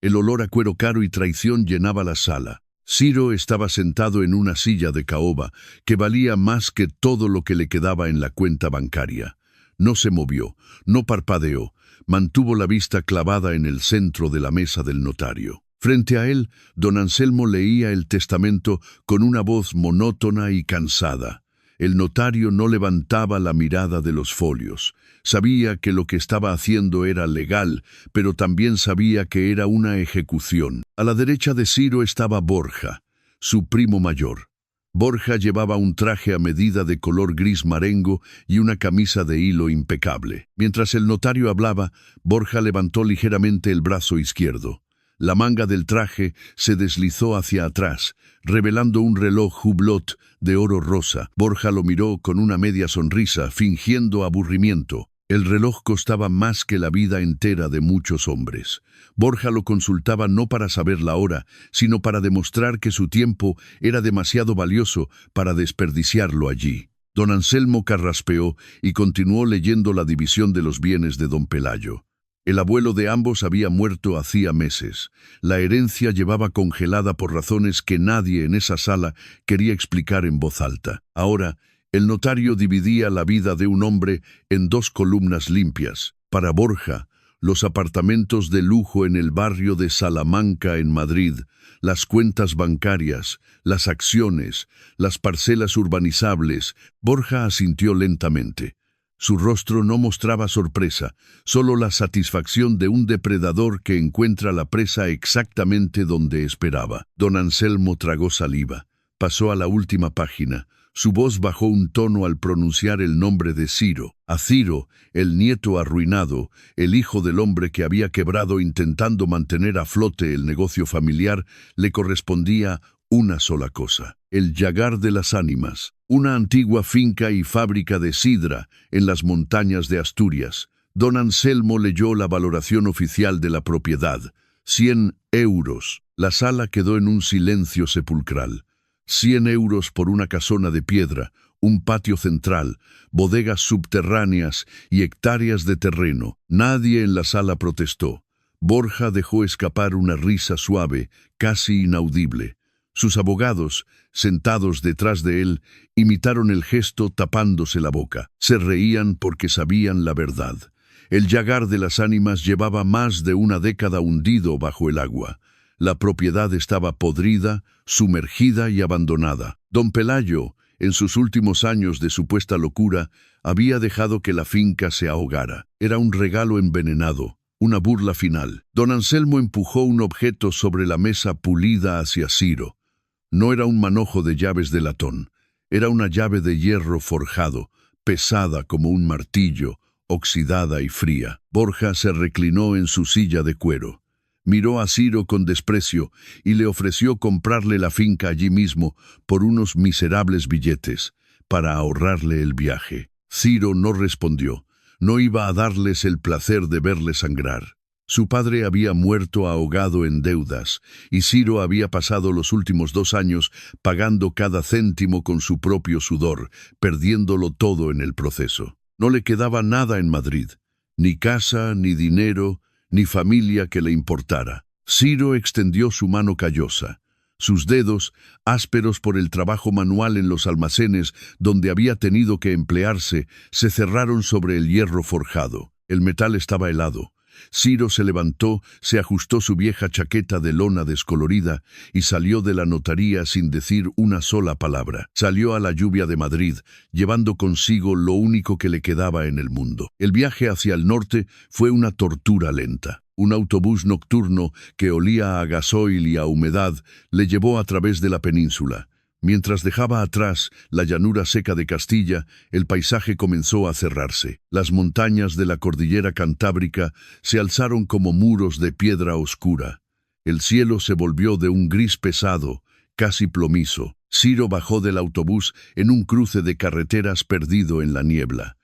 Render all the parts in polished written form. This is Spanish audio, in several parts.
El olor a cuero caro y traición llenaba la sala. Ciro estaba sentado en una silla de caoba que valía más que todo lo que le quedaba en la cuenta bancaria. No se movió, no parpadeó, mantuvo la vista clavada en el centro de la mesa del notario. Frente a él, don Anselmo leía el testamento con una voz monótona y cansada. El notario no levantaba la mirada de los folios. Sabía que lo que estaba haciendo era legal, pero también sabía que era una ejecución. A la derecha de Ciro estaba Borja, su primo mayor. Borja llevaba un traje a medida de color gris marengo y una camisa de hilo impecable. Mientras el notario hablaba, Borja levantó ligeramente el brazo izquierdo. La manga del traje se deslizó hacia atrás, revelando un reloj Hublot de oro rosa. Borja lo miró con una media sonrisa, fingiendo aburrimiento. El reloj costaba más que la vida entera de muchos hombres. Borja lo consultaba no para saber la hora, sino para demostrar que su tiempo era demasiado valioso para desperdiciarlo allí. Don Anselmo carraspeó y continuó leyendo la división de los bienes de don Pelayo. El abuelo de ambos había muerto hacía meses. La herencia llevaba congelada por razones que nadie en esa sala quería explicar en voz alta. Ahora, el notario dividía la vida de un hombre en dos columnas limpias. Para Borja, los apartamentos de lujo en el barrio de Salamanca en Madrid, las cuentas bancarias, las acciones, las parcelas urbanizables. Borja asintió lentamente. Su rostro no mostraba sorpresa, solo la satisfacción de un depredador que encuentra la presa exactamente donde esperaba. Don Anselmo tragó saliva. Pasó a la última página. Su voz bajó un tono al pronunciar el nombre de Ciro. A Ciro, el nieto arruinado, el hijo del hombre que había quebrado intentando mantener a flote el negocio familiar, le correspondía una sola cosa: el Llagar de las Ánimas, una antigua finca y fábrica de sidra en las montañas de Asturias. Don Anselmo leyó la valoración oficial de la propiedad: 100 euros. La sala quedó en un silencio sepulcral. 100 euros por una casona de piedra, un patio central, bodegas subterráneas y hectáreas de terreno. Nadie en la sala protestó. Borja dejó escapar una risa suave, casi inaudible. Sus abogados, sentados detrás de él, imitaron el gesto tapándose la boca. Se reían porque sabían la verdad. El Llagar de las Ánimas llevaba más de una década hundido bajo el agua. La propiedad estaba podrida, sumergida y abandonada. Don Pelayo, en sus últimos años de supuesta locura, había dejado que la finca se ahogara. Era un regalo envenenado, una burla final. Don Anselmo empujó un objeto sobre la mesa pulida hacia Ciro. No era un manojo de llaves de latón, era una llave de hierro forjado, pesada como un martillo, oxidada y fría. Borja se reclinó en su silla de cuero. Miró a Ciro con desprecio y le ofreció comprarle la finca allí mismo por unos miserables billetes, para ahorrarle el viaje. Ciro no respondió. No iba a darles el placer de verle sangrar. Su padre había muerto ahogado en deudas, y Ciro había pasado los últimos 2 años pagando cada céntimo con su propio sudor, perdiéndolo todo en el proceso. No le quedaba nada en Madrid, ni casa, ni dinero, ni familia que le importara. Ciro extendió su mano callosa. Sus dedos, ásperos por el trabajo manual en los almacenes donde había tenido que emplearse, se cerraron sobre el hierro forjado. El metal estaba helado. Ciro se levantó, se ajustó su vieja chaqueta de lona descolorida y salió de la notaría sin decir una sola palabra. Salió a la lluvia de Madrid, llevando consigo lo único que le quedaba en el mundo. El viaje hacia el norte fue una tortura lenta. Un autobús nocturno que olía a gasoil y a humedad le llevó a través de la península. Mientras dejaba atrás la llanura seca de Castilla, el paisaje comenzó a cerrarse. Las montañas de la cordillera cantábrica se alzaron como muros de piedra oscura. El cielo se volvió de un gris pesado, casi plomizo. Ciro bajó del autobús en un cruce de carreteras perdido en la niebla.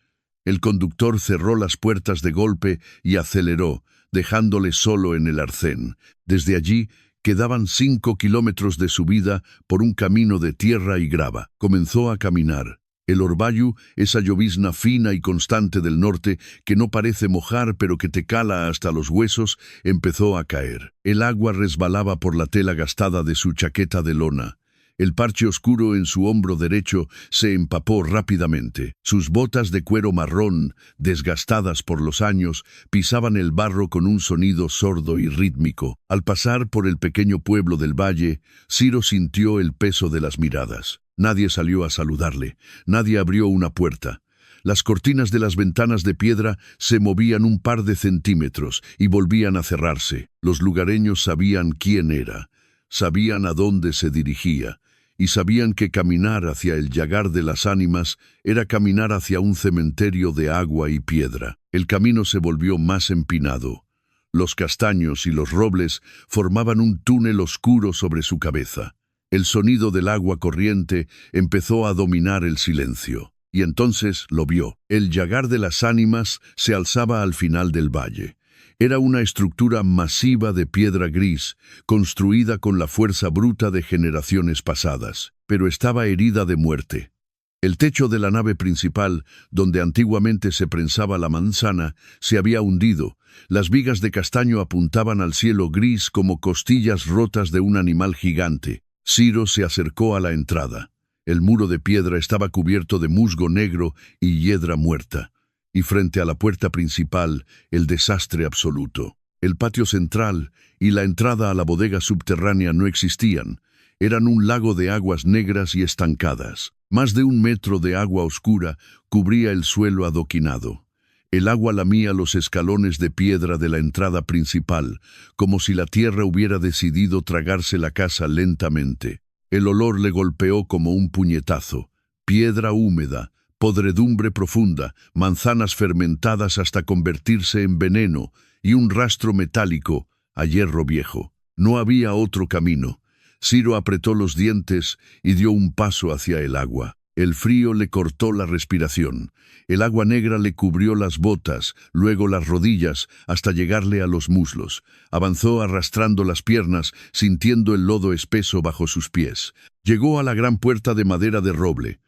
El conductor cerró las puertas de golpe y aceleró, dejándole solo en el arcén. Desde allí, quedaban 5 kilómetros de subida por un camino de tierra y grava. Comenzó a caminar. El orvallo, esa llovizna fina y constante del norte, que no parece mojar pero que te cala hasta los huesos, empezó a caer. El agua resbalaba por la tela gastada de su chaqueta de lona. El parche oscuro en su hombro derecho se empapó rápidamente. Sus botas de cuero marrón, desgastadas por los años, pisaban el barro con un sonido sordo y rítmico. Al pasar por el pequeño pueblo del valle, Ciro sintió el peso de las miradas. Nadie salió a saludarle, nadie abrió una puerta. Las cortinas de las ventanas de piedra se movían un par de centímetros y volvían a cerrarse. Los lugareños sabían quién era, sabían a dónde se dirigía, y sabían que caminar hacia el Yagar de las Ánimas era caminar hacia un cementerio de agua y piedra. El camino se volvió más empinado. Los castaños y los robles formaban un túnel oscuro sobre su cabeza. El sonido del agua corriente empezó a dominar el silencio. Y entonces lo vio. El Yagar de las Ánimas se alzaba al final del valle. Era una estructura masiva de piedra gris, construida con la fuerza bruta de generaciones pasadas, pero estaba herida de muerte. El techo de la nave principal, donde antiguamente se prensaba la manzana, se había hundido. Las vigas de castaño apuntaban al cielo gris como costillas rotas de un animal gigante. Ciro se acercó a la entrada. El muro de piedra estaba cubierto de musgo negro y hiedra muerta. Y frente a la puerta principal, el desastre absoluto. El patio central y la entrada a la bodega subterránea no existían. Eran un lago de aguas negras y estancadas. Más de 1 metro de agua oscura cubría el suelo adoquinado. El agua lamía los escalones de piedra de la entrada principal, como si la tierra hubiera decidido tragarse la casa lentamente. El olor le golpeó como un puñetazo. Piedra húmeda, podredumbre profunda, manzanas fermentadas hasta convertirse en veneno y un rastro metálico a hierro viejo. No había otro camino. Ciro apretó los dientes y dio un paso hacia el agua. El frío le cortó la respiración. El agua negra le cubrió las botas, luego las rodillas, hasta llegarle a los muslos. Avanzó arrastrando las piernas, sintiendo el lodo espeso bajo sus pies. Llegó a la gran puerta de madera de roble.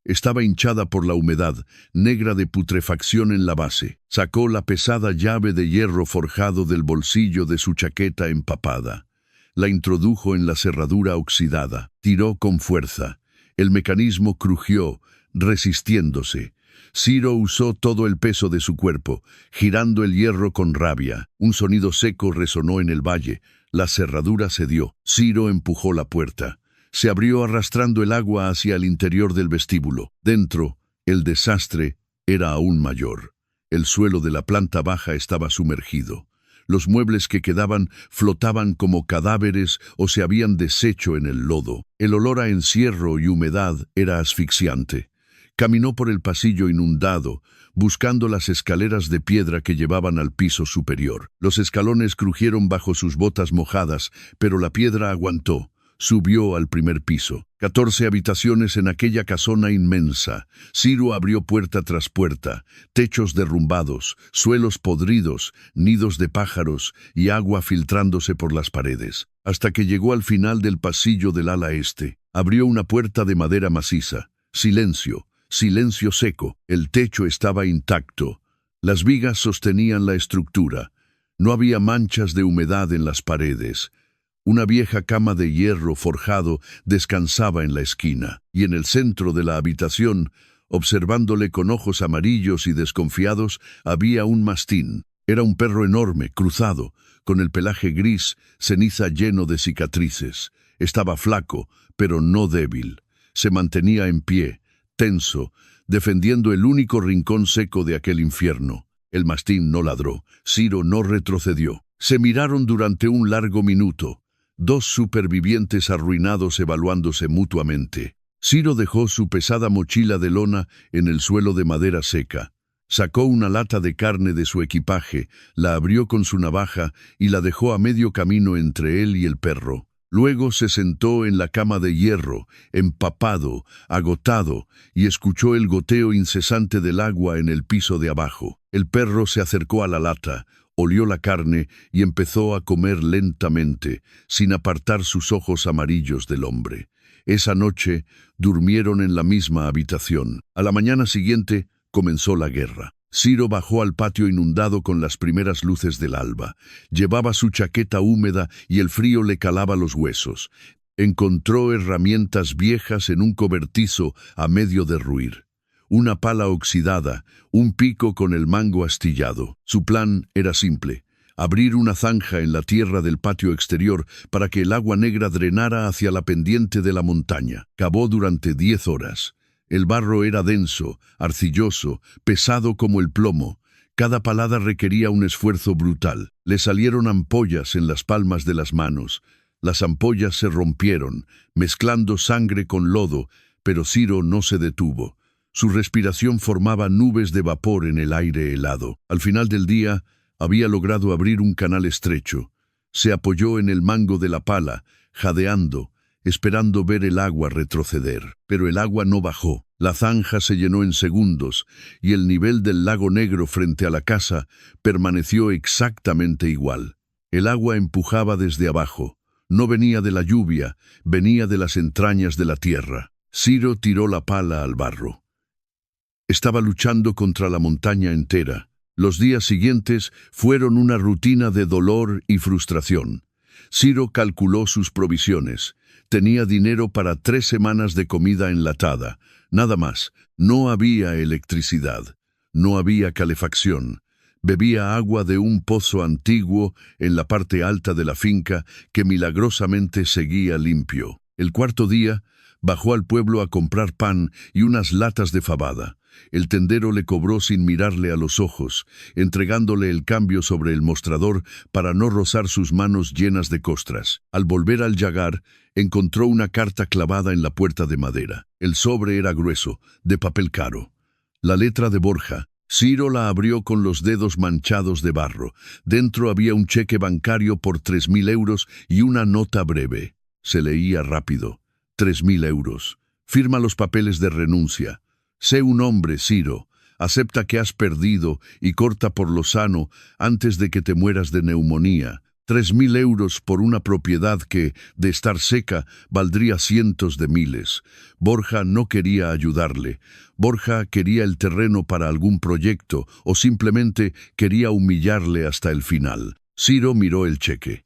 Estaba hinchada por la humedad, negra de putrefacción en la base. Sacó la pesada llave de hierro forjado del bolsillo de su chaqueta empapada. La introdujo en la cerradura oxidada. Tiró con fuerza. El mecanismo crujió, resistiéndose. Ciro usó todo el peso de su cuerpo, girando el hierro con rabia. Un sonido seco resonó en el valle. La cerradura cedió. Ciro empujó la puerta. Se abrió arrastrando el agua hacia el interior del vestíbulo. Dentro, el desastre era aún mayor. El suelo de la planta baja estaba sumergido. Los muebles que quedaban flotaban como cadáveres o se habían deshecho en el lodo. El olor a encierro y humedad era asfixiante. Caminó por el pasillo inundado, buscando las escaleras de piedra que llevaban al piso superior. Los escalones crujieron bajo sus botas mojadas, pero la piedra aguantó. Subió al primer piso. 14 habitaciones en aquella casona inmensa. Ciro abrió puerta tras puerta, techos derrumbados, suelos podridos, nidos de pájaros y agua filtrándose por las paredes. Hasta que llegó al final del pasillo del ala este. Abrió una puerta de madera maciza. Silencio, silencio seco. El techo estaba intacto. Las vigas sostenían la estructura. No había manchas de humedad en las paredes. Una vieja cama de hierro forjado descansaba en la esquina, y en el centro de la habitación, observándole con ojos amarillos y desconfiados, había un mastín. Era un perro enorme, cruzado, con el pelaje gris, ceniza lleno de cicatrices. Estaba flaco, pero no débil. Se mantenía en pie, tenso, defendiendo el único rincón seco de aquel infierno. El mastín no ladró. Ciro no retrocedió. Se miraron durante un largo minuto. 2 supervivientes arruinados evaluándose mutuamente. Ciro dejó su pesada mochila de lona en el suelo de madera seca. Sacó una lata de carne de su equipaje, la abrió con su navaja y la dejó a medio camino entre él y el perro. Luego se sentó en la cama de hierro, empapado, agotado, y escuchó el goteo incesante del agua en el piso de abajo. El perro se acercó a la lata, olió la carne y empezó a comer lentamente, sin apartar sus ojos amarillos del hombre. Esa noche durmieron en la misma habitación. A la mañana siguiente comenzó la guerra. Ciro bajó al patio inundado con las primeras luces del alba. Llevaba su chaqueta húmeda y el frío le calaba los huesos. Encontró herramientas viejas en un cobertizo a medio derruir. Una pala oxidada, un pico con el mango astillado. Su plan era simple: abrir una zanja en la tierra del patio exterior para que el agua negra drenara hacia la pendiente de la montaña. Cavó durante 10 horas. El barro era denso, arcilloso, pesado como el plomo. Cada palada requería un esfuerzo brutal. Le salieron ampollas en las palmas de las manos. Las ampollas se rompieron, mezclando sangre con lodo, pero Ciro no se detuvo. Su respiración formaba nubes de vapor en el aire helado. Al final del día, había logrado abrir un canal estrecho. Se apoyó en el mango de la pala, jadeando, esperando ver el agua retroceder. Pero el agua no bajó. La zanja se llenó en segundos, y el nivel del lago Negro frente a la casa permaneció exactamente igual. El agua empujaba desde abajo. No venía de la lluvia, venía de las entrañas de la tierra. Ciro tiró la pala al barro. Estaba luchando contra la montaña entera. Los días siguientes fueron una rutina de dolor y frustración. Ciro calculó sus provisiones. Tenía dinero para 3 semanas de comida enlatada. Nada más. No había electricidad. No había calefacción. Bebía agua de un pozo antiguo en la parte alta de la finca que milagrosamente seguía limpio. El 4.º día, bajó al pueblo a comprar pan y unas latas de fabada. El tendero le cobró sin mirarle a los ojos, entregándole el cambio sobre el mostrador para no rozar sus manos llenas de costras. Al volver al yagar, encontró una carta clavada en la puerta de madera. El sobre era grueso, de papel caro. La letra de Borja. Ciro la abrió con los dedos manchados de barro. Dentro había un cheque bancario por 3.000 euros y una nota breve. Se leía rápido. 3.000 euros. Firma los papeles de renuncia. Sé un hombre, Ciro. Acepta que has perdido y corta por lo sano antes de que te mueras de neumonía. 3.000 euros por una propiedad que, de estar seca, valdría cientos de miles. Borja no quería ayudarle. Borja quería el terreno para algún proyecto o simplemente quería humillarle hasta el final. Ciro miró el cheque.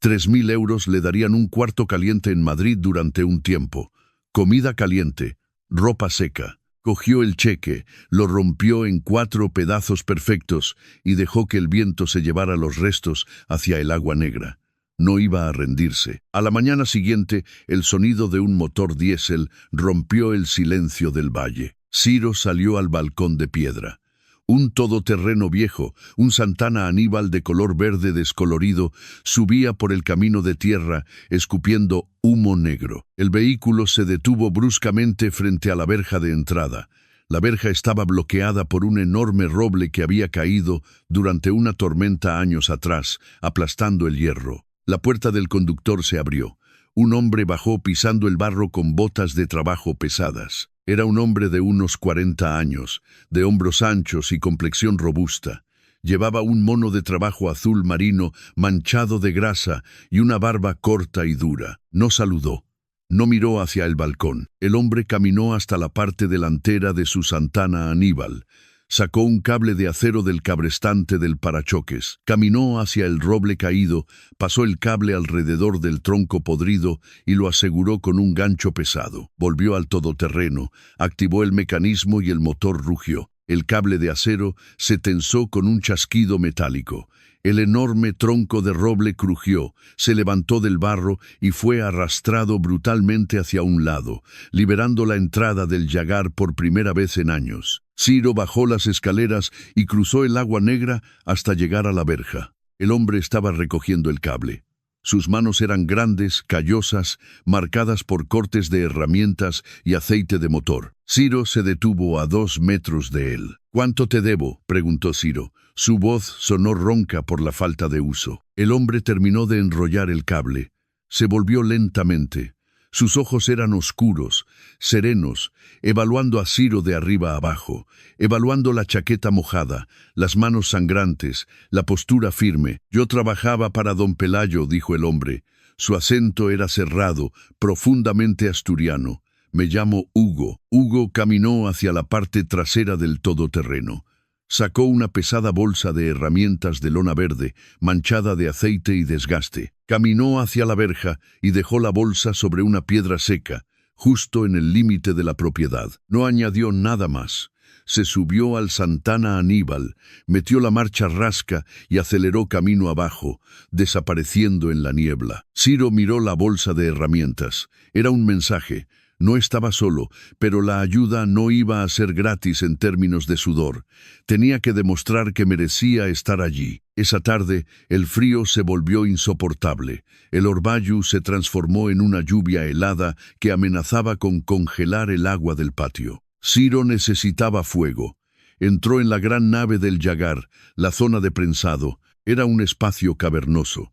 3.000 euros le darían un cuarto caliente en Madrid durante un tiempo. Comida caliente, ropa seca. Cogió el cheque, lo rompió en 4 pedazos perfectos y dejó que el viento se llevara los restos hacia el agua negra. No iba a rendirse. A la mañana siguiente, el sonido de un motor diésel rompió el silencio del valle. Ciro salió al balcón de piedra. Un todoterreno viejo, un Santana Aníbal de color verde descolorido, subía por el camino de tierra, escupiendo humo negro. El vehículo se detuvo bruscamente frente a la verja de entrada. La verja estaba bloqueada por un enorme roble que había caído durante una tormenta años atrás, aplastando el hierro. La puerta del conductor se abrió. Un hombre bajó pisando el barro con botas de trabajo pesadas. Era un hombre de unos 40 años, de hombros anchos y complexión robusta. Llevaba un mono de trabajo azul marino manchado de grasa y una barba corta y dura. No saludó. No miró hacia el balcón. El hombre caminó hasta la parte delantera de su Santana Aníbal. Sacó un cable de acero del cabrestante del parachoques. Caminó hacia el roble caído, pasó el cable alrededor del tronco podrido y lo aseguró con un gancho pesado. Volvió al todoterreno, activó el mecanismo y el motor rugió. El cable de acero se tensó con un chasquido metálico. El enorme tronco de roble crujió, se levantó del barro y fue arrastrado brutalmente hacia un lado, liberando la entrada del yagar por primera vez en años. Ciro bajó las escaleras y cruzó el agua negra hasta llegar a la verja. El hombre estaba recogiendo el cable. Sus manos eran grandes, callosas, marcadas por cortes de herramientas y aceite de motor. Ciro se detuvo a 2 metros de él. «¿Cuánto te debo?», preguntó Ciro. Su voz sonó ronca por la falta de uso. El hombre terminó de enrollar el cable. Se volvió lentamente. Sus ojos eran oscuros, serenos, evaluando a Ciro de arriba a abajo, evaluando la chaqueta mojada, las manos sangrantes, la postura firme. «Yo trabajaba para don Pelayo», dijo el hombre. Su acento era cerrado, profundamente asturiano. Me llamo Hugo. Hugo caminó hacia la parte trasera del todoterreno. Sacó una pesada bolsa de herramientas de lona verde, manchada de aceite y desgaste. Caminó hacia la verja y dejó la bolsa sobre una piedra seca, justo en el límite de la propiedad. No añadió nada más. Se subió al Santana Aníbal, metió la marcha rasca y aceleró camino abajo, desapareciendo en la niebla. Ciro miró la bolsa de herramientas. Era un mensaje. No estaba solo, pero la ayuda no iba a ser gratis en términos de sudor. Tenía que demostrar que merecía estar allí. Esa tarde, el frío se volvió insoportable. El Orbayu se transformó en una lluvia helada que amenazaba con congelar el agua del patio. Ciro necesitaba fuego. Entró en la gran nave del Yagar, la zona de prensado. Era un espacio cavernoso.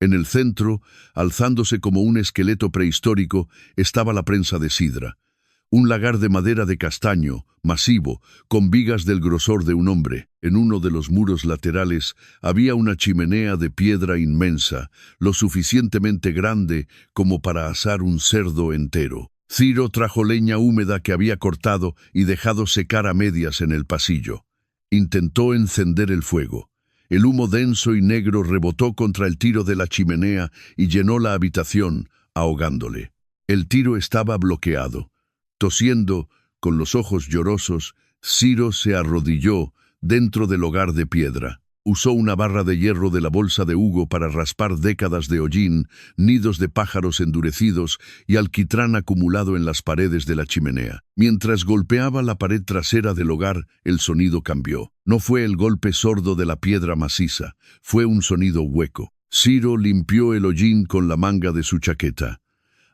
En el centro, alzándose como un esqueleto prehistórico, estaba la prensa de sidra. Un lagar de madera de castaño, masivo, con vigas del grosor de un hombre. En uno de los muros laterales había una chimenea de piedra inmensa, lo suficientemente grande como para asar un cerdo entero. Ciro trajo leña húmeda que había cortado y dejado secar a medias en el pasillo. Intentó encender el fuego. El humo denso y negro rebotó contra el tiro de la chimenea y llenó la habitación, ahogándole. El tiro estaba bloqueado. Tosiendo, con los ojos llorosos, Ciro se arrodilló dentro del hogar de piedra. Usó una barra de hierro de la bolsa de Hugo para raspar décadas de hollín, nidos de pájaros endurecidos y alquitrán acumulado en las paredes de la chimenea. Mientras golpeaba la pared trasera del hogar, el sonido cambió. No fue el golpe sordo de la piedra maciza, fue un sonido hueco. Ciro limpió el hollín con la manga de su chaqueta.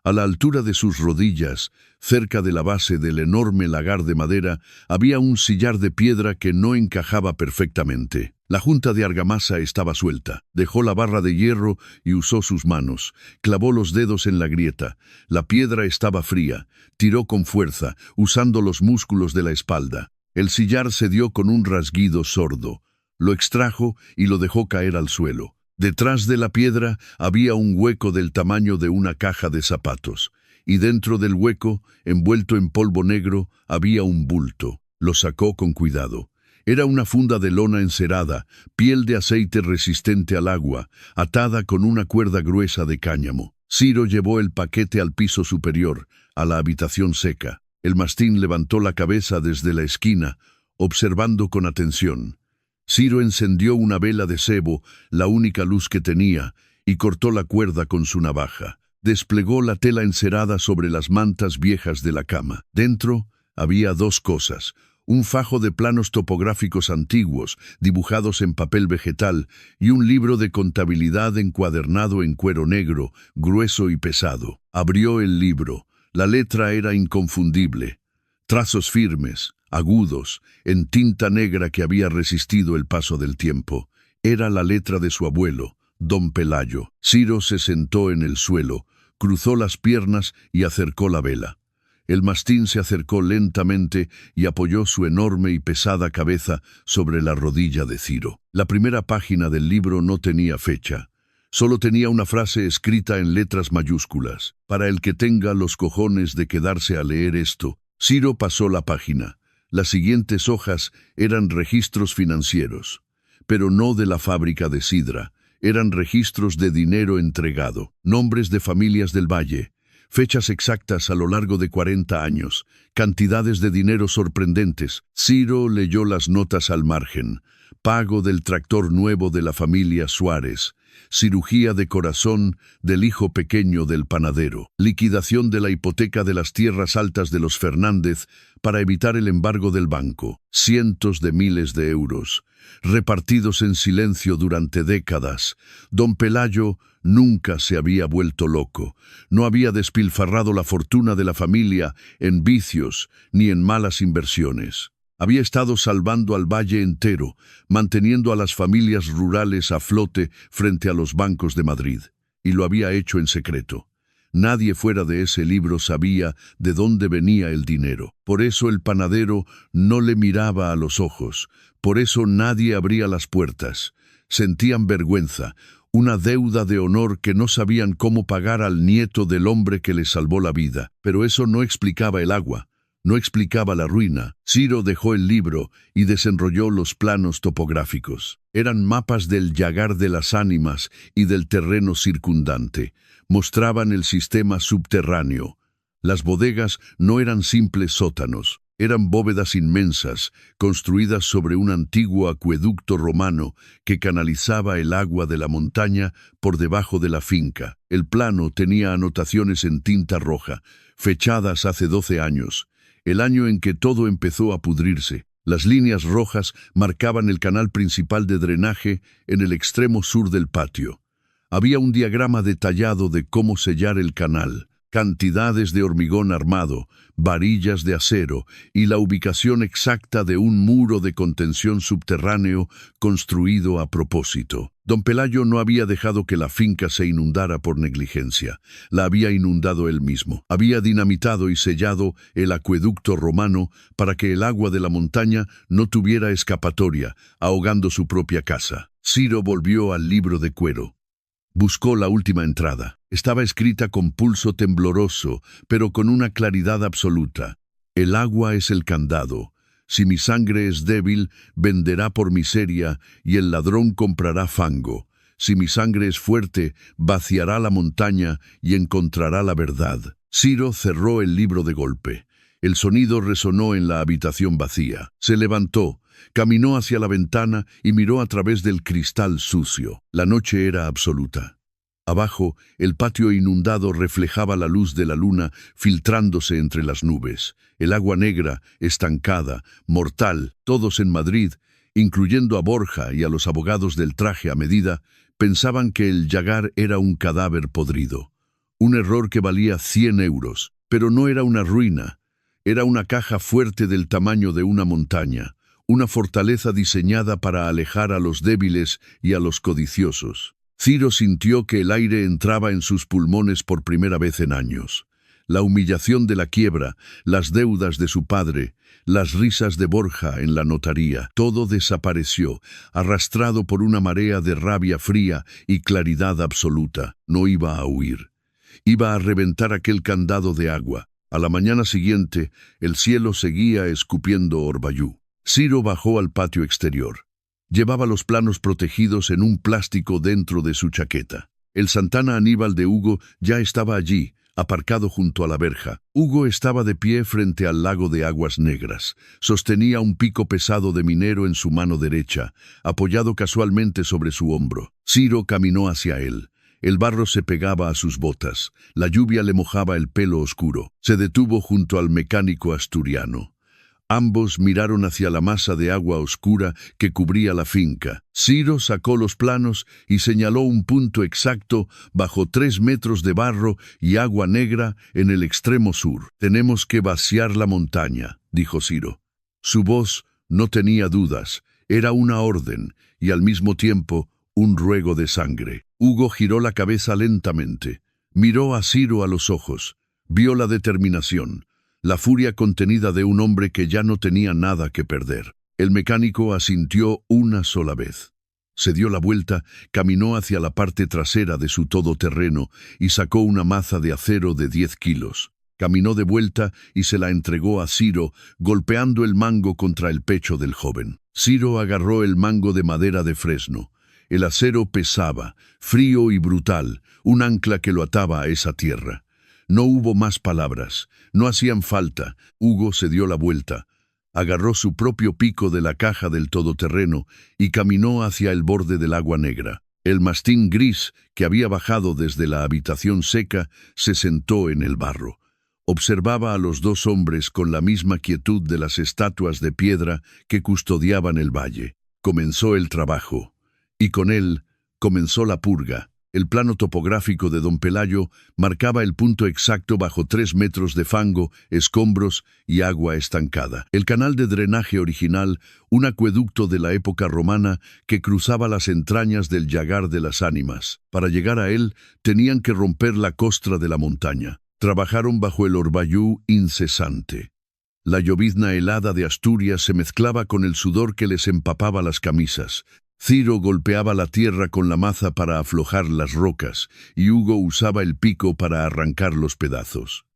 A la altura de sus rodillas, cerca de la base del enorme lagar de madera, había un sillar de piedra que no encajaba perfectamente. La junta de argamasa estaba suelta. Dejó la barra de hierro y usó sus manos. Clavó los dedos en la grieta. La piedra estaba fría. Tiró con fuerza, usando los músculos de la espalda. El sillar se dio con un rasguido sordo. Lo extrajo y lo dejó caer al suelo. Detrás de la piedra había un hueco del tamaño de una caja de zapatos, y dentro del hueco, envuelto en polvo negro, había un bulto. Lo sacó con cuidado. Era una funda de lona encerada, piel de aceite resistente al agua, atada con una cuerda gruesa de cáñamo. Ciro llevó el paquete al piso superior, a la habitación seca. El mastín levantó la cabeza desde la esquina, observando con atención. Ciro encendió una vela de sebo, la única luz que tenía, y cortó la cuerda con su navaja. Desplegó la tela encerada sobre las mantas viejas de la cama. Dentro había dos cosas: un fajo de planos topográficos antiguos, dibujados en papel vegetal, y un libro de contabilidad encuadernado en cuero negro, grueso y pesado. Abrió el libro. La letra era inconfundible. Trazos firmes, agudos, en tinta negra que había resistido el paso del tiempo. Era la letra de su abuelo, don Pelayo. Ciro se sentó en el suelo, cruzó las piernas y acercó la vela. El mastín se acercó lentamente y apoyó su enorme y pesada cabeza sobre la rodilla de Ciro. La primera página del libro no tenía fecha. Solo tenía una frase escrita en letras mayúsculas: para el que tenga los cojones de quedarse a leer esto. Ciro pasó la página. Las siguientes hojas eran registros financieros, pero no de la fábrica de sidra. Eran registros de dinero entregado, nombres de familias del valle, fechas exactas a lo largo de 40 años, cantidades de dinero sorprendentes. Ciro leyó las notas al margen: pago del tractor nuevo de la familia Suárez, cirugía de corazón del hijo pequeño del panadero, liquidación de la hipoteca de las tierras altas de los Fernández para evitar el embargo del banco, cientos de miles de euros, repartidos en silencio durante décadas. Don Pelayo nunca se había vuelto loco, no había despilfarrado la fortuna de la familia en vicios ni en malas inversiones. Había estado salvando al valle entero, manteniendo a las familias rurales a flote frente a los bancos de Madrid, y lo había hecho en secreto. Nadie fuera de ese libro sabía de dónde venía el dinero. Por eso el panadero no le miraba a los ojos, por eso nadie abría las puertas. Sentían vergüenza, una deuda de honor que no sabían cómo pagar al nieto del hombre que les salvó la vida. Pero eso no explicaba el agua, no explicaba la ruina. Ciro dejó el libro y desenrolló los planos topográficos. Eran mapas del Yagar de las Ánimas y del terreno circundante. Mostraban el sistema subterráneo. Las bodegas no eran simples sótanos. Eran bóvedas inmensas, construidas sobre un antiguo acueducto romano que canalizaba el agua de la montaña por debajo de la finca. El plano tenía anotaciones en tinta roja, fechadas hace 12 años, el año en que todo empezó a pudrirse. Las líneas rojas marcaban el canal principal de drenaje en el extremo sur del patio. Había un diagrama detallado de cómo sellar el canal, cantidades de hormigón armado, varillas de acero y la ubicación exacta de un muro de contención subterráneo construido a propósito. Don Pelayo no había dejado que la finca se inundara por negligencia. La había inundado él mismo. Había dinamitado y sellado el acueducto romano para que el agua de la montaña no tuviera escapatoria, ahogando su propia casa. Ciro volvió al libro de cuero. Buscó la última entrada. Estaba escrita con pulso tembloroso, pero con una claridad absoluta. El agua es el candado. Si mi sangre es débil, venderá por miseria, y el ladrón comprará fango. Si mi sangre es fuerte, vaciará la montaña y encontrará la verdad. Ciro cerró el libro de golpe. El sonido resonó en la habitación vacía. Se levantó, caminó hacia la ventana y miró a través del cristal sucio. La noche era absoluta. Abajo, el patio inundado reflejaba la luz de la luna filtrándose entre las nubes. El agua negra, estancada, mortal, todos en Madrid, incluyendo a Borja y a los abogados del traje a medida, pensaban que el Yagar era un cadáver podrido. Un error que valía 100 euros, pero no era una ruina. Era una caja fuerte del tamaño de una montaña, una fortaleza diseñada para alejar a los débiles y a los codiciosos. Ciro sintió que el aire entraba en sus pulmones por primera vez en años. La humillación de la quiebra, las deudas de su padre, las risas de Borja en la notaría, todo desapareció, arrastrado por una marea de rabia fría y claridad absoluta. No iba a huir. Iba a reventar aquel candado de agua. A la mañana siguiente, el cielo seguía escupiendo orbayú. Ciro bajó al patio exterior. Llevaba los planos protegidos en un plástico dentro de su chaqueta. El Santana Aníbal de Hugo ya estaba allí, aparcado junto a la verja. Hugo estaba de pie frente al lago de aguas negras. Sostenía un pico pesado de minero en su mano derecha, apoyado casualmente sobre su hombro. Ciro caminó hacia él. El barro se pegaba a sus botas. La lluvia le mojaba el pelo oscuro. Se detuvo junto al mecánico asturiano. Ambos miraron hacia la masa de agua oscura que cubría la finca. Ciro sacó los planos y señaló un punto exacto bajo 3 metros de barro y agua negra en el extremo sur. «Tenemos que vaciar la montaña», dijo Ciro. Su voz no tenía dudas. Era una orden y al mismo tiempo un ruego de sangre. Hugo giró la cabeza lentamente. Miró a Ciro a los ojos. Vio la determinación. La furia contenida de un hombre que ya no tenía nada que perder. El mecánico asintió una sola vez. Se dio la vuelta, caminó hacia la parte trasera de su todoterreno y sacó una maza de acero de 10 kilos. Caminó de vuelta y se la entregó a Ciro, golpeando el mango contra el pecho del joven. Ciro agarró el mango de madera de fresno. El acero pesaba, frío y brutal, un ancla que lo ataba a esa tierra. No hubo más palabras, no hacían falta. Hugo se dio la vuelta, agarró su propio pico de la caja del todoterreno y caminó hacia el borde del agua negra. El mastín gris, que había bajado desde la habitación seca, se sentó en el barro. Observaba a los dos hombres con la misma quietud de las estatuas de piedra que custodiaban el valle. Comenzó el trabajo, y con él comenzó la purga. El plano topográfico de Don Pelayo marcaba el punto exacto bajo 3 metros de fango, escombros y agua estancada. El canal de drenaje original, un acueducto de la época romana que cruzaba las entrañas del Yagar de las Ánimas. Para llegar a él, tenían que romper la costra de la montaña. Trabajaron bajo el orbayú incesante. La llovizna helada de Asturias se mezclaba con el sudor que les empapaba las camisas. Ciro golpeaba la tierra con la maza para aflojar las rocas, y Hugo usaba el pico para arrancar los pedazos.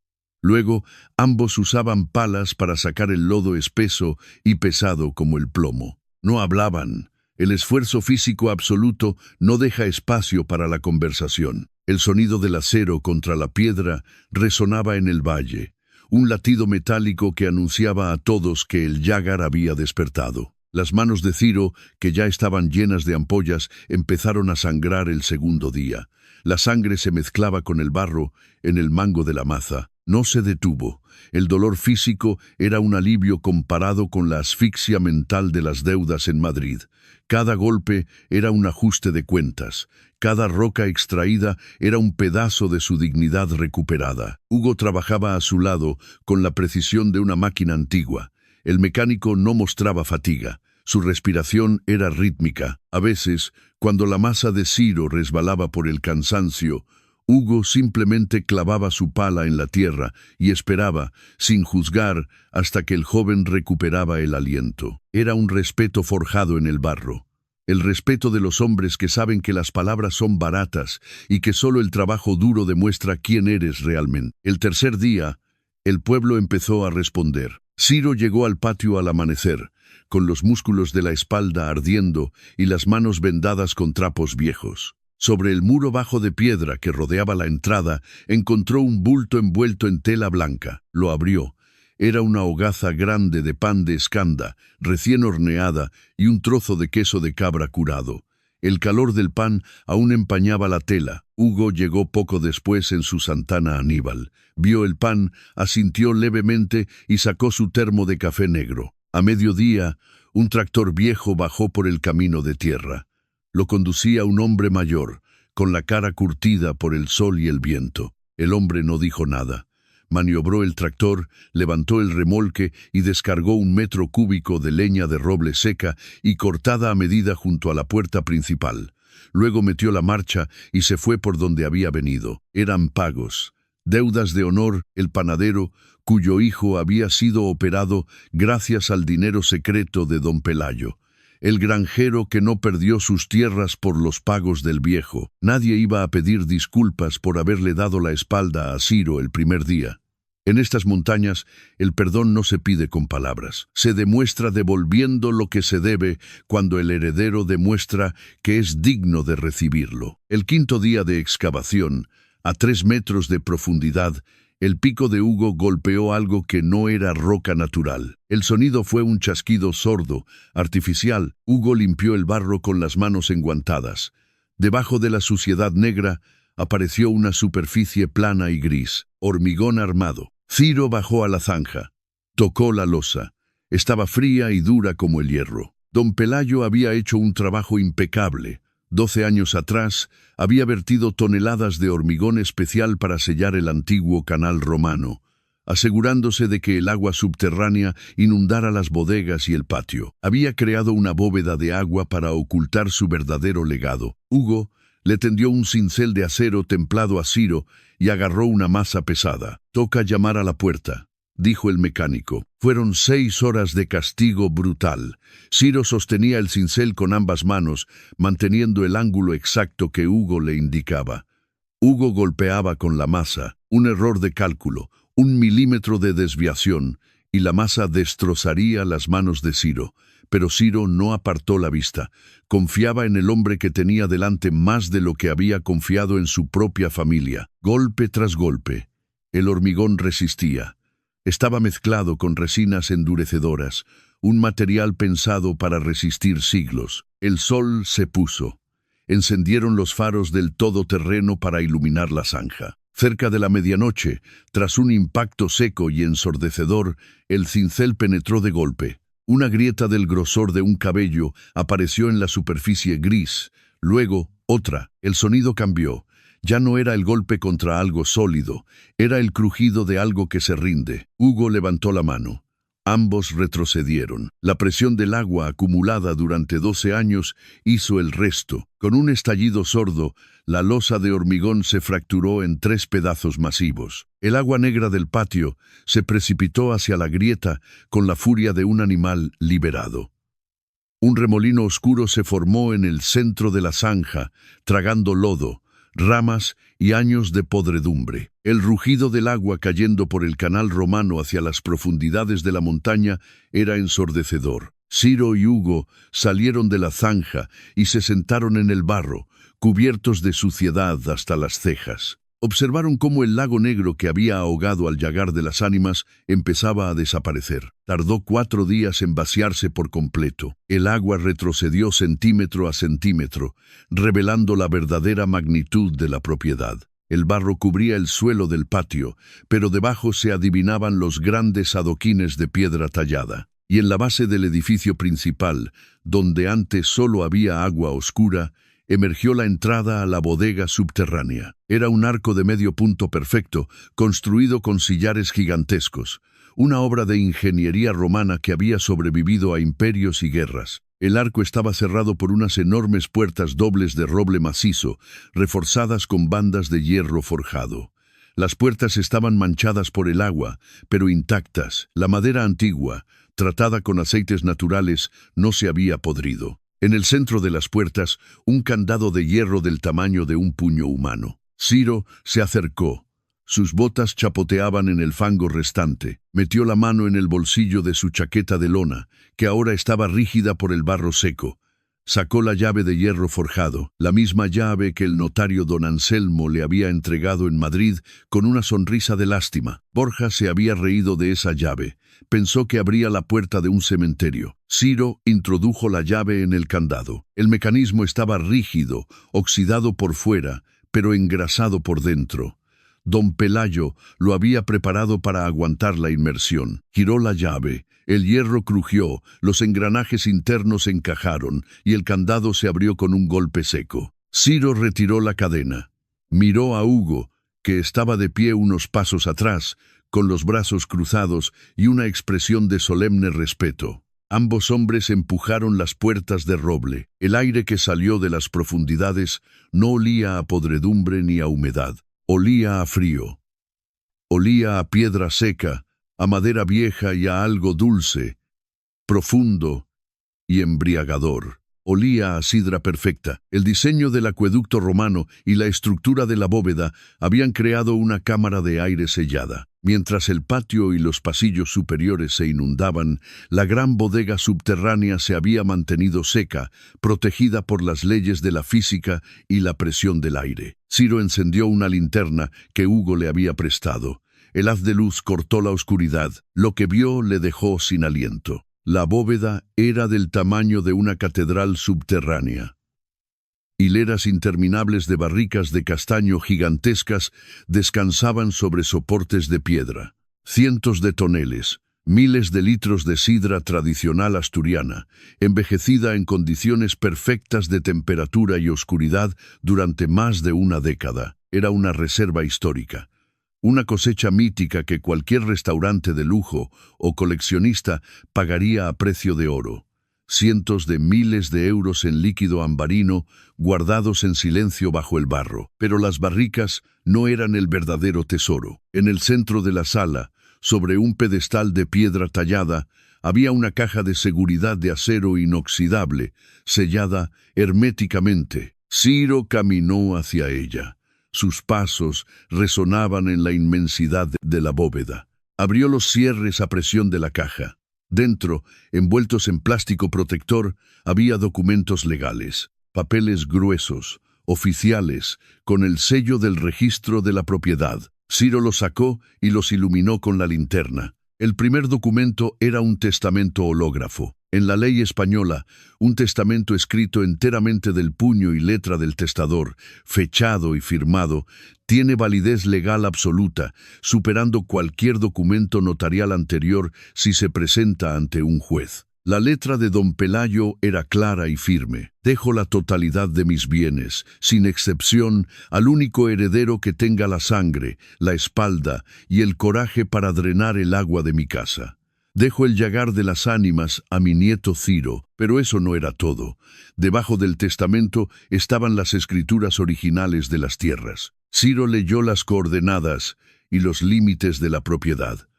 Luego, ambos usaban palas para sacar el lodo espeso y pesado como el plomo. No hablaban. El esfuerzo físico absoluto no deja espacio para la conversación. El sonido del acero contra la piedra resonaba en el valle, un latido metálico que anunciaba a todos que el Yagar había despertado. Las manos de Ciro, que ya estaban llenas de ampollas, empezaron a sangrar el segundo día. La sangre se mezclaba con el barro en el mango de la maza. No se detuvo. El dolor físico era un alivio comparado con la asfixia mental de las deudas en Madrid. Cada golpe era un ajuste de cuentas. Cada roca extraída era un pedazo de su dignidad recuperada. Hugo trabajaba a su lado con la precisión de una máquina antigua. El mecánico no mostraba fatiga. Su respiración era rítmica. A veces, cuando la masa de Ciro resbalaba por el cansancio, Hugo simplemente clavaba su pala en la tierra y esperaba, sin juzgar, hasta que el joven recuperaba el aliento. Era un respeto forjado en el barro. El respeto de los hombres que saben que las palabras son baratas y que solo el trabajo duro demuestra quién eres realmente. El tercer día, el pueblo empezó a responder. Ciro llegó al patio al amanecer, con los músculos de la espalda ardiendo y las manos vendadas con trapos viejos. Sobre el muro bajo de piedra que rodeaba la entrada, encontró un bulto envuelto en tela blanca. Lo abrió. Era una hogaza grande de pan de escanda, recién horneada, y un trozo de queso de cabra curado. El calor del pan aún empañaba la tela. Hugo llegó poco después en su Santana Aníbal. Vio el pan, asintió levemente y sacó su termo de café negro. A mediodía, un tractor viejo bajó por el camino de tierra. Lo conducía un hombre mayor, con la cara curtida por el sol y el viento. El hombre no dijo nada. Maniobró el tractor, levantó el remolque y descargó 1 metro cúbico de leña de roble seca y cortada a medida junto a la puerta principal. Luego metió la marcha y se fue por donde había venido. Eran pagos, deudas de honor. El panadero, cuyo hijo había sido operado gracias al dinero secreto de don Pelayo. El granjero que no perdió sus tierras por los pagos del viejo. Nadie iba a pedir disculpas por haberle dado la espalda a Ciro el primer día. En estas montañas, el perdón no se pide con palabras. Se demuestra devolviendo lo que se debe cuando el heredero demuestra que es digno de recibirlo. El quinto día de excavación, a 3 metros de profundidad, el pico de Hugo golpeó algo que no era roca natural. El sonido fue un chasquido sordo, artificial. Hugo limpió el barro con las manos enguantadas. Debajo de la suciedad negra apareció una superficie plana y gris, hormigón armado. Ciro bajó a la zanja. Tocó la losa. Estaba fría y dura como el hierro. Don Pelayo había hecho un trabajo impecable. 12 años atrás, había vertido toneladas de hormigón especial para sellar el antiguo canal romano, asegurándose de que el agua subterránea inundara las bodegas y el patio. Había creado una bóveda de agua para ocultar su verdadero legado. Hugo le tendió un cincel de acero templado a Ciro y agarró una masa pesada. «Toca llamar a la puerta», dijo el mecánico. Fueron 6 horas de castigo brutal. Ciro sostenía el cincel con ambas manos, manteniendo el ángulo exacto que Hugo le indicaba. Hugo golpeaba con la masa. Un error de cálculo, 1 milímetro de desviación, y la masa destrozaría las manos de Ciro. Pero Ciro no apartó la vista. Confiaba en el hombre que tenía delante más de lo que había confiado en su propia familia. Golpe tras golpe, el hormigón resistía. Estaba mezclado con resinas endurecedoras, un material pensado para resistir siglos. El sol se puso. Encendieron los faros del todoterreno para iluminar la zanja. Cerca de la medianoche, tras un impacto seco y ensordecedor, el cincel penetró de golpe. Una grieta del grosor de un cabello apareció en la superficie gris. Luego, otra. El sonido cambió. Ya no era el golpe contra algo sólido, era el crujido de algo que se rinde. Hugo levantó la mano. Ambos retrocedieron. La presión del agua acumulada durante 12 años hizo el resto. Con un estallido sordo, la losa de hormigón se fracturó en 3 pedazos masivos. El agua negra del patio se precipitó hacia la grieta con la furia de un animal liberado. Un remolino oscuro se formó en el centro de la zanja, tragando lodo, ramas y años de podredumbre. El rugido del agua cayendo por el canal romano hacia las profundidades de la montaña era ensordecedor. Ciro y Hugo salieron de la zanja y se sentaron en el barro, cubiertos de suciedad hasta las cejas. Observaron cómo el lago negro que había ahogado al llagar de las ánimas empezaba a desaparecer. Tardó 4 días en vaciarse por completo. El agua retrocedió centímetro a centímetro, revelando la verdadera magnitud de la propiedad. El barro cubría el suelo del patio, pero debajo se adivinaban los grandes adoquines de piedra tallada. Y en la base del edificio principal, donde antes solo había agua oscura, emergió la entrada a la bodega subterránea. Era un arco de medio punto perfecto, construido con sillares gigantescos, una obra de ingeniería romana que había sobrevivido a imperios y guerras. El arco estaba cerrado por unas enormes puertas dobles de roble macizo, reforzadas con bandas de hierro forjado. Las puertas estaban manchadas por el agua, pero intactas. La madera antigua, tratada con aceites naturales, no se había podrido. En el centro de las puertas, un candado de hierro del tamaño de un puño humano. Ciro se acercó. Sus botas chapoteaban en el fango restante. Metió la mano en el bolsillo de su chaqueta de lona, que ahora estaba rígida por el barro seco. Sacó la llave de hierro forjado, la misma llave que el notario don Anselmo le había entregado en Madrid con una sonrisa de lástima. Borja se había reído de esa llave. Pensó que abría la puerta de un cementerio. Ciro introdujo la llave en el candado. El mecanismo estaba rígido, oxidado por fuera, pero engrasado por dentro. Don Pelayo lo había preparado para aguantar la inmersión. Giró la llave, el hierro crujió, los engranajes internos encajaron y el candado se abrió con un golpe seco. Ciro retiró la cadena. Miró a Hugo, que estaba de pie unos pasos atrás, con los brazos cruzados y una expresión de solemne respeto. Ambos hombres empujaron las puertas de roble. El aire que salió de las profundidades no olía a podredumbre ni a humedad. Olía a frío. Olía a piedra seca, a madera vieja y a algo dulce, profundo y embriagador. Olía a sidra perfecta. El diseño del acueducto romano y la estructura de la bóveda habían creado una cámara de aire sellada. Mientras el patio y los pasillos superiores se inundaban, la gran bodega subterránea se había mantenido seca, protegida por las leyes de la física y la presión del aire. Ciro encendió una linterna que Hugo le había prestado. El haz de luz cortó la oscuridad. Lo que vio le dejó sin aliento. La bóveda era del tamaño de una catedral subterránea. Hileras interminables de barricas de castaño gigantescas descansaban sobre soportes de piedra. Cientos de toneles, miles de litros de sidra tradicional asturiana, envejecida en condiciones perfectas de temperatura y oscuridad durante más de una década. Era una reserva histórica. Una cosecha mítica que cualquier restaurante de lujo o coleccionista pagaría a precio de oro. Cientos de miles de euros en líquido ambarino guardados en silencio bajo el barro. Pero las barricas no eran el verdadero tesoro. En el centro de la sala, sobre un pedestal de piedra tallada, había una caja de seguridad de acero inoxidable, sellada herméticamente. Ciro caminó hacia ella. Sus pasos resonaban en la inmensidad de la bóveda. Abrió los cierres a presión de la caja. Dentro, envueltos en plástico protector, había documentos legales, papeles gruesos, oficiales, con el sello del registro de la propiedad. Ciro los sacó y los iluminó con la linterna. El primer documento era un testamento hológrafo. En la ley española, un testamento escrito enteramente del puño y letra del testador, fechado y firmado, tiene validez legal absoluta, superando cualquier documento notarial anterior si se presenta ante un juez. La letra de don Pelayo era clara y firme. Dejo la totalidad de mis bienes, sin excepción, al único heredero que tenga la sangre, la espalda y el coraje para drenar el agua de mi casa. Dejo el llagar de las ánimas a mi nieto Ciro, pero eso no era todo. Debajo del testamento estaban las escrituras originales de las tierras. Ciro leyó las coordenadas y los límites de la propiedad.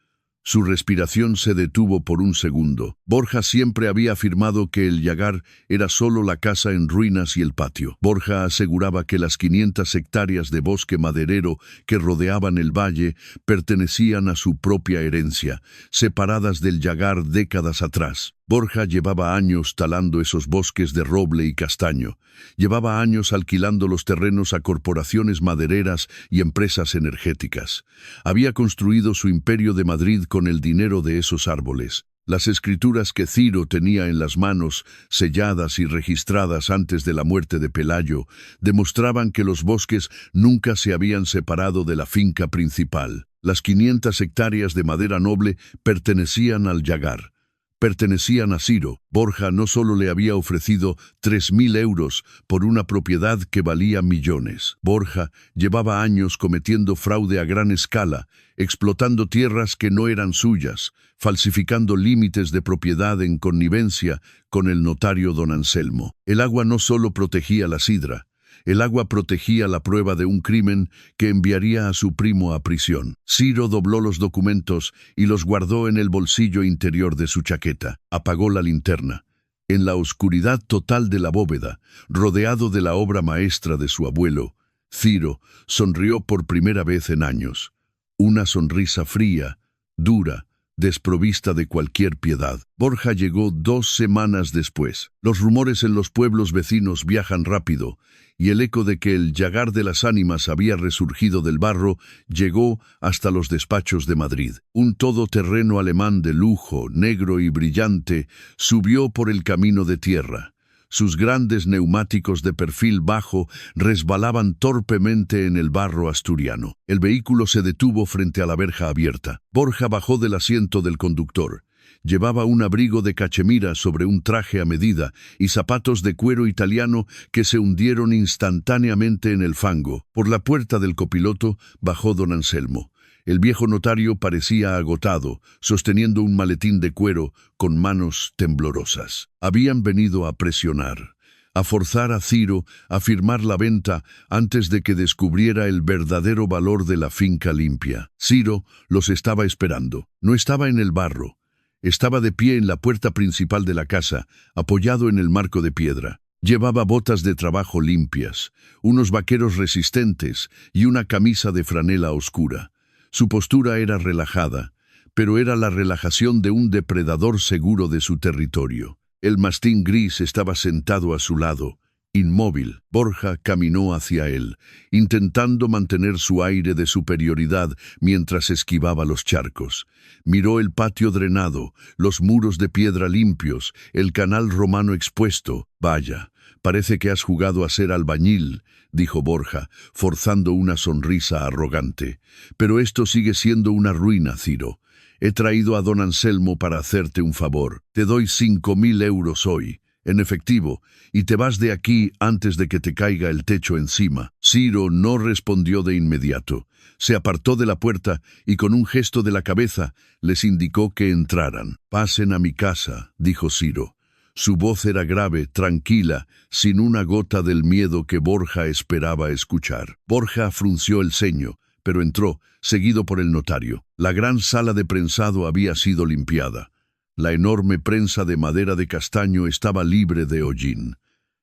Su respiración se detuvo por un segundo. Borja siempre había afirmado que el Llagar era solo la casa en ruinas y el patio. Borja aseguraba que las 500 hectáreas de bosque maderero que rodeaban el valle pertenecían a su propia herencia, separadas del Llagar décadas atrás. Borja llevaba años talando esos bosques de roble y castaño. Llevaba años alquilando los terrenos a corporaciones madereras y empresas energéticas. Había construido su imperio de Madrid con el dinero de esos árboles. Las escrituras que Ciro tenía en las manos, selladas y registradas antes de la muerte de Pelayo, demostraban que los bosques nunca se habían separado de la finca principal. Las 500 hectáreas de madera noble pertenecían al Llagar. Pertenecían a Ciro. Borja no solo le había ofrecido 3.000 euros por una propiedad que valía millones. Borja llevaba años cometiendo fraude a gran escala, explotando tierras que no eran suyas, falsificando límites de propiedad en connivencia con el notario don Anselmo. El agua no solo protegía la sidra, el agua protegía la prueba de un crimen que enviaría a su primo a prisión. Ciro dobló los documentos y los guardó en el bolsillo interior de su chaqueta. Apagó la linterna. En la oscuridad total de la bóveda, rodeado de la obra maestra de su abuelo, Ciro sonrió por primera vez en años. Una sonrisa fría, dura, desprovista de cualquier piedad. Borja llegó 2 semanas después. Los rumores en los pueblos vecinos viajan rápido, y el eco de que el Llagar de las Ánimas había resurgido del barro llegó hasta los despachos de Madrid. Un todoterreno alemán de lujo, negro y brillante, subió por el camino de tierra. Sus grandes neumáticos de perfil bajo resbalaban torpemente en el barro asturiano. El vehículo se detuvo frente a la verja abierta. Borja bajó del asiento del conductor. Llevaba un abrigo de cachemira sobre un traje a medida y zapatos de cuero italiano que se hundieron instantáneamente en el fango. Por la puerta del copiloto bajó don Anselmo. El viejo notario parecía agotado, sosteniendo un maletín de cuero con manos temblorosas. Habían venido a presionar, a forzar a Ciro a firmar la venta antes de que descubriera el verdadero valor de la finca limpia. Ciro los estaba esperando. No estaba en el barro. Estaba de pie en la puerta principal de la casa, apoyado en el marco de piedra. Llevaba botas de trabajo limpias, unos vaqueros resistentes y una camisa de franela oscura. Su postura era relajada, pero era la relajación de un depredador seguro de su territorio. El mastín gris estaba sentado a su lado, inmóvil. Borja caminó hacia él, intentando mantener su aire de superioridad mientras esquivaba los charcos. Miró el patio drenado, los muros de piedra limpios, el canal romano expuesto. «Vaya, parece que has jugado a ser albañil», dijo Borja, forzando una sonrisa arrogante. «Pero esto sigue siendo una ruina, Ciro. He traído a don Anselmo para hacerte un favor. Te doy 5.000 euros hoy, en efectivo, y te vas de aquí antes de que te caiga el techo encima». Ciro no respondió de inmediato. Se apartó de la puerta y con un gesto de la cabeza les indicó que entraran. «Pasen a mi casa», dijo Ciro. Su voz era grave, tranquila, sin una gota del miedo que Borja esperaba escuchar. Borja frunció el ceño, pero entró, seguido por el notario. La gran sala de prensado había sido limpiada. La enorme prensa de madera de castaño estaba libre de hollín.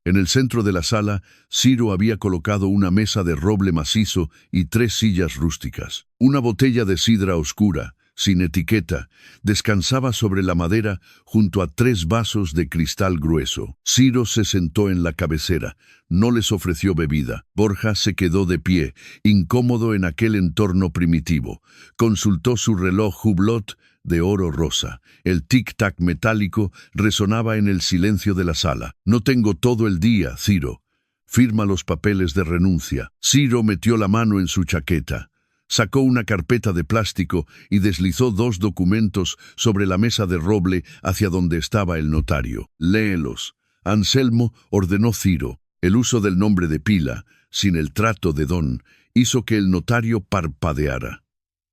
En el centro de la sala, Ciro había colocado una mesa de roble macizo y 3 sillas rústicas. Una botella de sidra oscura, sin etiqueta, descansaba sobre la madera junto a 3 vasos de cristal grueso. Ciro se sentó en la cabecera. No les ofreció bebida. Borja se quedó de pie, incómodo en aquel entorno primitivo. Consultó su reloj Hublot de oro rosa. El tic-tac metálico resonaba en el silencio de la sala. «No tengo todo el día, Ciro. Firma los papeles de renuncia». Ciro metió la mano en su chaqueta. Sacó una carpeta de plástico y deslizó 2 documentos sobre la mesa de roble hacia donde estaba el notario. «Léelos». Anselmo, ordenó Ciro. El uso del nombre de pila, sin el trato de don, hizo que el notario parpadeara.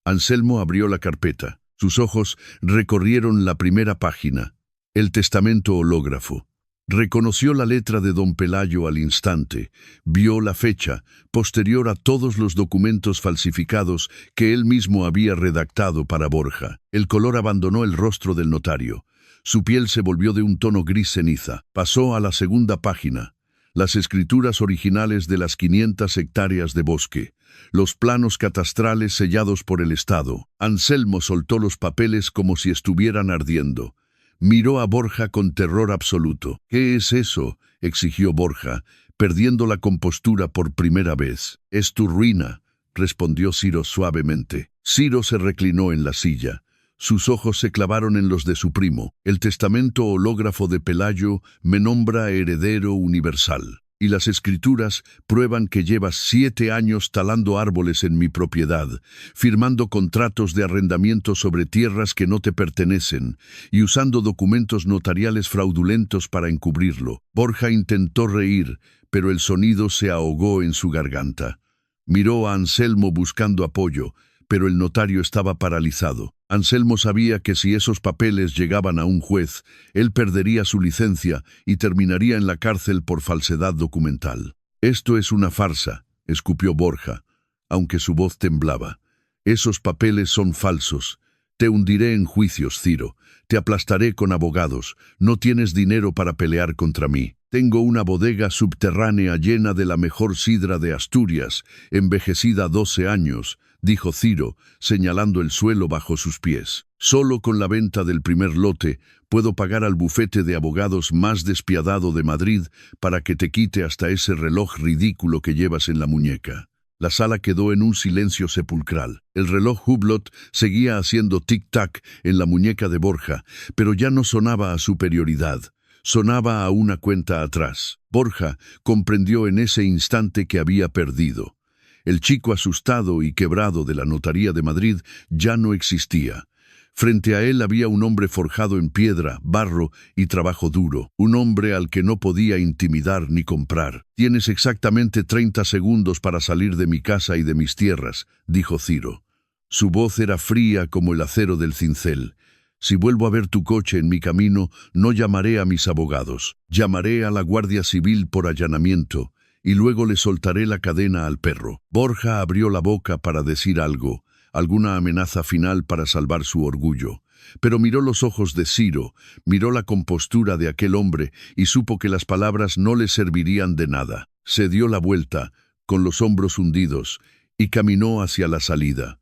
Anselmo abrió la carpeta. Sus ojos recorrieron la primera página. El testamento hológrafo. Reconoció la letra de don Pelayo al instante, vio la fecha, posterior a todos los documentos falsificados que él mismo había redactado para Borja. El color abandonó el rostro del notario. Su piel se volvió de un tono gris ceniza. Pasó a la segunda página. Las escrituras originales de las 500 hectáreas de bosque. Los planos catastrales sellados por el Estado. Anselmo soltó los papeles como si estuvieran ardiendo. Miró a Borja con terror absoluto. «¿Qué es eso?», exigió Borja, perdiendo la compostura por primera vez. «Es tu ruina», respondió Ciro suavemente. Ciro se reclinó en la silla. Sus ojos se clavaron en los de su primo. «El testamento hológrafo de Pelayo me nombra heredero universal. Y las escrituras prueban que llevas 7 años talando árboles en mi propiedad, firmando contratos de arrendamiento sobre tierras que no te pertenecen y usando documentos notariales fraudulentos para encubrirlo». Borja intentó reír, pero el sonido se ahogó en su garganta. Miró a Anselmo buscando apoyo, pero el notario estaba paralizado. Anselmo sabía que si esos papeles llegaban a un juez, él perdería su licencia y terminaría en la cárcel por falsedad documental. «Esto es una farsa», escupió Borja, aunque su voz temblaba. «Esos papeles son falsos. Te hundiré en juicios, Ciro. Te aplastaré con abogados. No tienes dinero para pelear contra mí. Tengo una bodega subterránea llena de la mejor sidra de Asturias, envejecida 12 años, dijo Ciro, señalando el suelo bajo sus pies. Solo con la venta del primer lote puedo pagar al bufete de abogados más despiadado de Madrid para que te quite hasta ese reloj ridículo que llevas en la muñeca. La sala quedó en un silencio sepulcral. El reloj Hublot seguía haciendo tic-tac en la muñeca de Borja, pero ya no sonaba a superioridad. Sonaba a una cuenta atrás. Borja comprendió en ese instante que había perdido. El chico asustado y quebrado de la Notaría de Madrid ya no existía. Frente a él había un hombre forjado en piedra, barro y trabajo duro, un hombre al que no podía intimidar ni comprar. «Tienes exactamente 30 segundos para salir de mi casa y de mis tierras», dijo Ciro. Su voz era fría como el acero del cincel. «Si vuelvo a ver tu coche en mi camino, no llamaré a mis abogados. Llamaré a la Guardia Civil por allanamiento y luego le soltaré la cadena al perro». Borja abrió la boca para decir algo, alguna amenaza final para salvar su orgullo. Pero miró los ojos de Ciro, miró la compostura de aquel hombre y supo que las palabras no le servirían de nada. Se dio la vuelta, con los hombros hundidos, y caminó hacia la salida.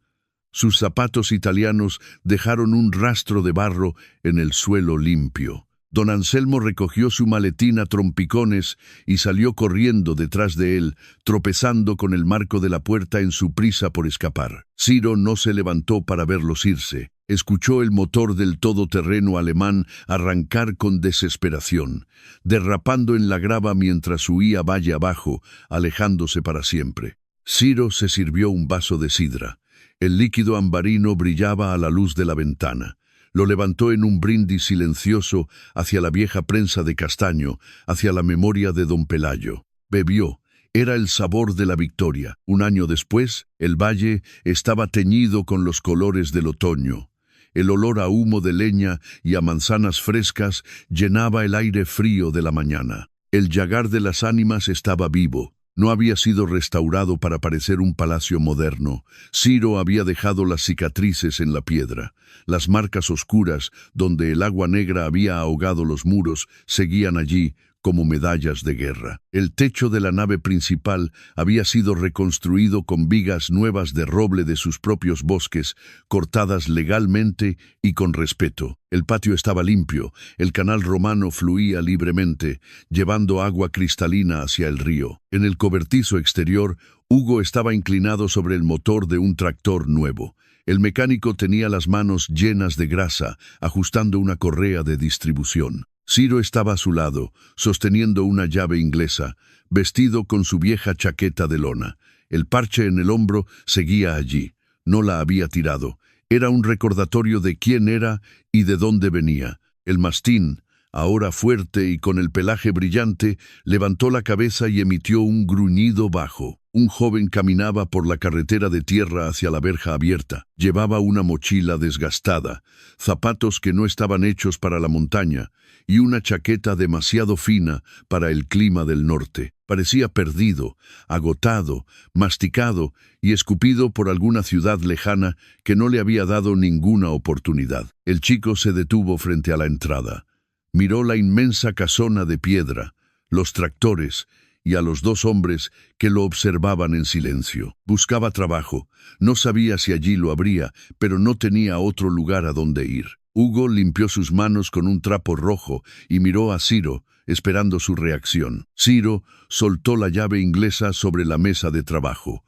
Sus zapatos italianos dejaron un rastro de barro en el suelo limpio. Don Anselmo recogió su maletín a trompicones y salió corriendo detrás de él, tropezando con el marco de la puerta en su prisa por escapar. Ciro no se levantó para verlos irse. Escuchó el motor del todoterreno alemán arrancar con desesperación, derrapando en la grava mientras huía valle abajo, alejándose para siempre. Ciro se sirvió un vaso de sidra. El líquido ambarino brillaba a la luz de la ventana. Lo levantó en un brindis silencioso hacia la vieja prensa de castaño, hacia la memoria de don Pelayo. Bebió. Era el sabor de la victoria. Un año después, el valle estaba teñido con los colores del otoño. El olor a humo de leña y a manzanas frescas llenaba el aire frío de la mañana. El llagar de las ánimas estaba vivo. No había sido restaurado para parecer un palacio moderno. Ciro había dejado las cicatrices en la piedra. Las marcas oscuras, donde el agua negra había ahogado los muros, seguían allí como medallas de guerra. El techo de la nave principal había sido reconstruido con vigas nuevas de roble de sus propios bosques, cortadas legalmente y con respeto. El patio estaba limpio, el canal romano fluía libremente, llevando agua cristalina hacia el río. En el cobertizo exterior, Hugo estaba inclinado sobre el motor de un tractor nuevo. El mecánico tenía las manos llenas de grasa, ajustando una correa de distribución. Ciro estaba a su lado, sosteniendo una llave inglesa, vestido con su vieja chaqueta de lona. El parche en el hombro seguía allí. No la había tirado. Era un recordatorio de quién era y de dónde venía. El mastín, ahora fuerte y con el pelaje brillante, levantó la cabeza y emitió un gruñido bajo. Un joven caminaba por la carretera de tierra hacia la verja abierta. Llevaba una mochila desgastada, zapatos que no estaban hechos para la montaña y una chaqueta demasiado fina para el clima del norte. Parecía perdido, agotado, masticado y escupido por alguna ciudad lejana que no le había dado ninguna oportunidad. El chico se detuvo frente a la entrada. Miró la inmensa casona de piedra, los tractores y a los dos hombres que lo observaban en silencio. Buscaba trabajo. No sabía si allí lo habría, pero no tenía otro lugar a donde ir. Hugo limpió sus manos con un trapo rojo y miró a Ciro, esperando su reacción. Ciro soltó la llave inglesa sobre la mesa de trabajo.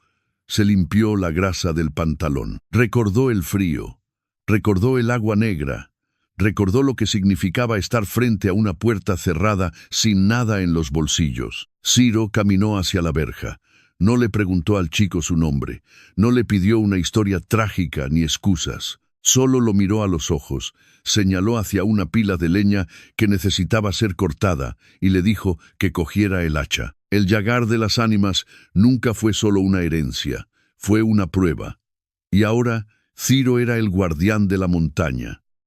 Se limpió la grasa del pantalón. Recordó el frío. Recordó el agua negra. Recordó lo que significaba estar frente a una puerta cerrada sin nada en los bolsillos. Ciro caminó hacia la verja. No le preguntó al chico su nombre. No le pidió una historia trágica ni excusas. Solo lo miró a los ojos, señaló hacia una pila de leña que necesitaba ser cortada y le dijo que cogiera el hacha. El llagar de las ánimas nunca fue solo una herencia, fue una prueba. Y ahora Ciro era el guardián de la montaña.